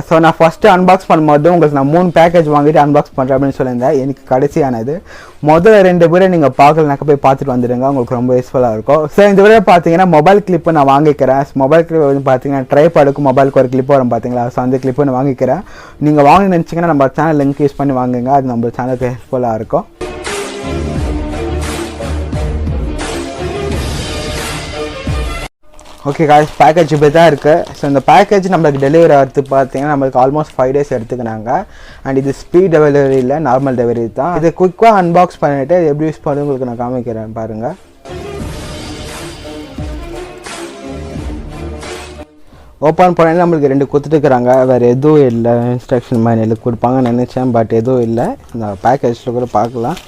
So நான் first unbox பண்ணும்போது உங்களுக்கு நான் 3 பேக்கேஜ் வாங்கிட்டு அன்பாக்ஸ் பண்ணுறேன் அப்படின்னு சொல்லியிருந்தேன். எனக்கு கடைசியானது முதல்ல 2 பேரை நீங்கள் பார்க்கலனாக்க போய் பார்த்துட்டு வந்துடுங்க, உங்களுக்கு ரொம்ப யூஸ்ஃபுல்லாக இருக்கும். ஸோ இந்த வீடியோ பார்த்தீங்கன்னா மொபைல் கிளிப்பு நான் வாங்கிக்கிறேன். மொபைல் கிளிப் வந்து பார்த்தீங்கன்னா ட்ரைபாடுக்கு மொபைலுக்கு ஒரு கிளிப் வரும் பார்த்தீங்களா, ஸோ அந்த கிளிப்பு நான் வாங்கிக்கிறேன். நீங்கள் வாங்கி நினச்சிங்கன்னா நம்ம சேனல் லிங்க் யூஸ் பண்ணி வாங்குங்க, அது நம்ம சேனலுக்கு ஹெல்ப்ஃபுல்லாக இருக்கும். ஓகே காய்ஸ், பேக்கேஜ் இப்படி தான் இருக்குது. ஸோ இந்த பேக்கேஜ் நம்மளுக்கு டெலிவரி ஆகிறது பார்த்தீங்கன்னா நம்மளுக்கு ஆல்மோஸ்ட் 5 days எடுத்துக்கினாங்க. அண்ட் இது ஸ்பீட் டெலிவரி இல்லை, நார்மல் டெலிவரி தான். இது குயிக்காக அன்பாக்ஸ் பண்ணிவிட்டு எப்படி யூஸ் பண்ணி உங்களுக்கு நான் காமிக்கிறேன் பாருங்கள். ஓப்பன் பண்ணி நம்மளுக்கு 2 கொடுத்துட்டுருக்குறாங்க, வேறு எதுவும் இல்லை. இன்ஸ்ட்ரக்ஷன் மேனுவல் கொடுப்பாங்கன்னு நினச்சேன், பட் எதுவும் இல்லை. இந்த பேக்கேஜில் கூட பார்க்கலாம்,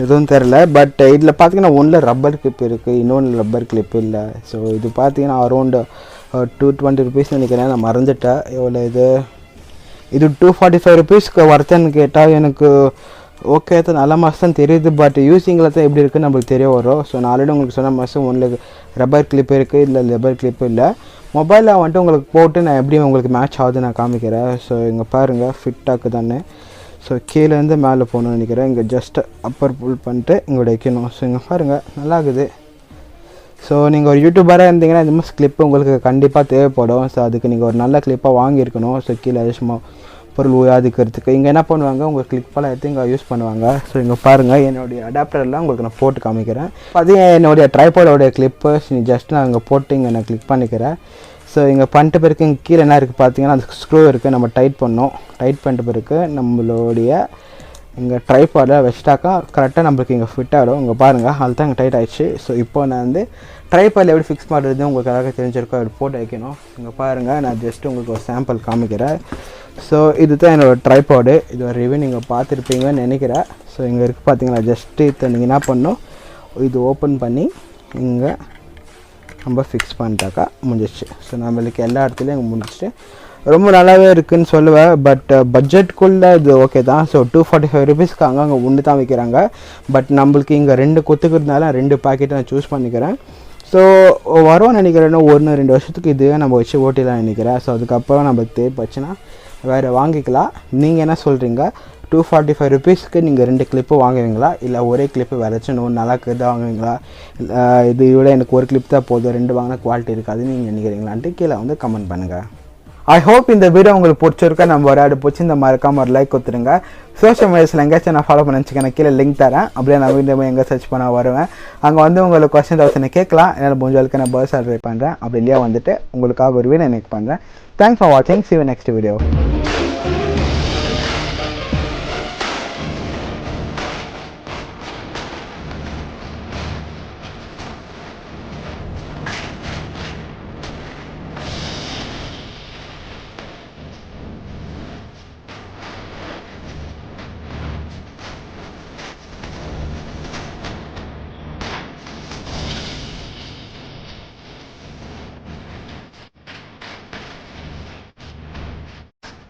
எதுவும் தெரில. பட் இதில் பார்த்தீங்கன்னா ஒன்றில் ரப்பர் கிளிப் இருக்குது, இன்னொன்று ரப்பர் கிளிப் இல்லை. ஸோ இது பார்த்தீங்கன்னா அரௌண்டு 220 rupees நினைக்கிறேன், நான் மறந்துட்டேன் எவ்வளோ. இது 245 rupeesக்கு வருதுன்னு கேட்டால் எனக்கு ஓகே தான், நல்ல மாதம் தான் தெரியுது. பட் யூஸிங்கில் தான் எப்படி இருக்குன்னு நம்மளுக்கு தெரிய வரும். ஸோ நான் ஆல்ரெடி உங்களுக்கு சொன்ன மாதம் ஒன்றில் ரப்பர் கிளிப் இருக்குது, இல்லை ரப்பர் கிளிப்பு இல்லை. மொபைலில் வந்துட்டு உங்களுக்கு போட்டு நான் எப்படி உங்களுக்கு மேட்ச் ஆகுது நான் காமிக்கிறேன். ஸோ இங்கே பாருங்கள், ஃபிட் ஆக்குதானே. ஸோ கீழேருந்து மேலே போகணும்னு நினைக்கிறேன். இங்கே ஜஸ்ட்டு அப்பர் புல் பண்ணிட்டு இங்கே வைக்கணும். ஸோ இங்கே பாருங்கள், நல்லாகுது. ஸோ நீங்கள் ஒரு யூடியூபராக இருந்தீங்கன்னா இந்த மாதிரி கிளிப்பு உங்களுக்கு கண்டிப்பாக தேவைப்படும். ஸோ அதுக்கு நீங்கள் ஒரு நல்ல கிளிப்பாக வாங்கியிருக்கணும். ஸோ கீழே சும்மா பொருள் உயாதிக்கிறதுக்கு இங்கே என்ன பண்ணுவாங்க, உங்கள் கிளிப்பெல்லாம் எடுத்து இங்கே யூஸ் பண்ணுவாங்க. ஸோ இங்கே பாருங்கள், என்னுடைய அடாப்டர்லாம் உங்களுக்கு நான் போட்டு காமிக்கிறேன். அது என்னுடைய ட்ரைபாடோடைய கிளிப்பு. ஜஸ்ட் நான் இங்கே போட்டு இங்கே நான் கிளிக் பண்ணிக்கிறேன். ஸோ இங்கே பண்ணிட்டு பிறகு இங்கே கீழே என்ன இருக்குது பார்த்தீங்கன்னா அந்த ஸ்க்ரூ இருக்குது, நம்ம டைட் பண்ணோம். டைட் பண்ணிட்டு பிறகு நம்மளுடைய இங்கே ட்ரைபாடில் வச்சுட்டாக்கா கரெக்டாக நம்மளுக்கு இங்கே ஃபிட் ஆகிடும். இங்கே பாருங்கள், அது தான் இங்கே டைட் ஆகிடுச்சு. ஸோ இப்போ நான் வந்து ட்ரைபாடில் எப்படி ஃபிக்ஸ் பண்ணுறது உங்களுக்கு எல்லாருக்கும் தெரிஞ்சிருக்கோம், எப்படி போட்டு வைக்கணும். இங்கே பாருங்கள், நான் ஜஸ்ட்டு உங்களுக்கு ஒரு சாம்பிள் காமிக்கிறேன். ஸோ இது தான் என்னோடய ட்ரைபாடு. இது ஒரு ரிவ்யூ நீங்கள் பார்த்துருப்பீங்கன்னு நினைக்கிறேன். ஸோ இங்கே இருக்குது பார்த்தீங்கன்னா, ஜஸ்ட்டு இப்போ நீங்கள் என்ன பண்ணணும், இது ஓப்பன் பண்ணி இங்கே நம்ம ஃபிக்ஸ் பண்ணிட்டாக்கா முடிஞ்சிச்சு. ஸோ நம்மளுக்கு எல்லா இடத்துலையும் இங்கே முடிஞ்சிச்சு. ரொம்ப நல்லாவே இருக்குதுன்னு சொல்லுவேன். பட் பட்ஜெட்குள்ளே இது ஓகே தான். ஸோ 245 rupeesக்கு அங்கே ஒன்று தான் வைக்கிறாங்க. பட் நம்மளுக்கு இங்கே 2 கொத்துக்கிறதுனால 2 பாக்கெட்டை நான் சூஸ் பண்ணிக்கிறேன். ஸோ வரும்னு நினைக்கிறேன்னா 1-2 வருஷத்துக்கு இதுவே நம்ம வச்சு ஓட்டிலாம் நினைக்கிறேன். ஸோ அதுக்கப்புறம் நம்மளுக்கு தேவைப்பச்சுன்னா வேறு வாங்கிக்கலாம். நீங்கள் என்ன சொல்கிறீங்க, 245 rupeesக்கு நீங்கள் 2 கிளிப்பு வாங்குவீங்களா, இல்லை ஒரே கிளிப்பு வேறச்சும் நல்லா இருக்குது வாங்குவீங்களா, இது விட எனக்கு ஒரு கிளிப் தான் போதும், 2 வாங்கினா குவாலிட்டி இருக்காதுன்னு நீங்கள் நினைக்கிறீங்களான்ட்டு கீழே வந்து கமெண்ட் பண்ணுங்கள். ஐ ஹோப் இந்த வீடியோ உங்களுக்கு பிடிச்சிருக்கா. நம்ம ஒரு பிடிச்சி இந்த மறக்காம ஒரு லைக் கொடுத்துருங்க. சோஷியல் மீடியாஸில் எங்கேயாச்சும் நான் ஃபாலோ பண்ண வச்சுக்கேன், கீழே லிங்க் தரேன். அப்படியே நான் வீடியோ எங்கே சர்ச் பண்ண வருவேன். அங்கே வந்து உங்களுக்கு கொஸ்டின் கேட்கலாம், என்னால் முடிஞ்சளவுக்கு நான் பர்ஸ் ட்ரை பண்ணுறேன். அப்படி இல்லையா வந்துட்டு உங்களுக்காக ஒரு வீடியோ எனக்கு பண்ணுறேன். தேங்க்ஸ் ஃபார் வாட்சிங். see you next video.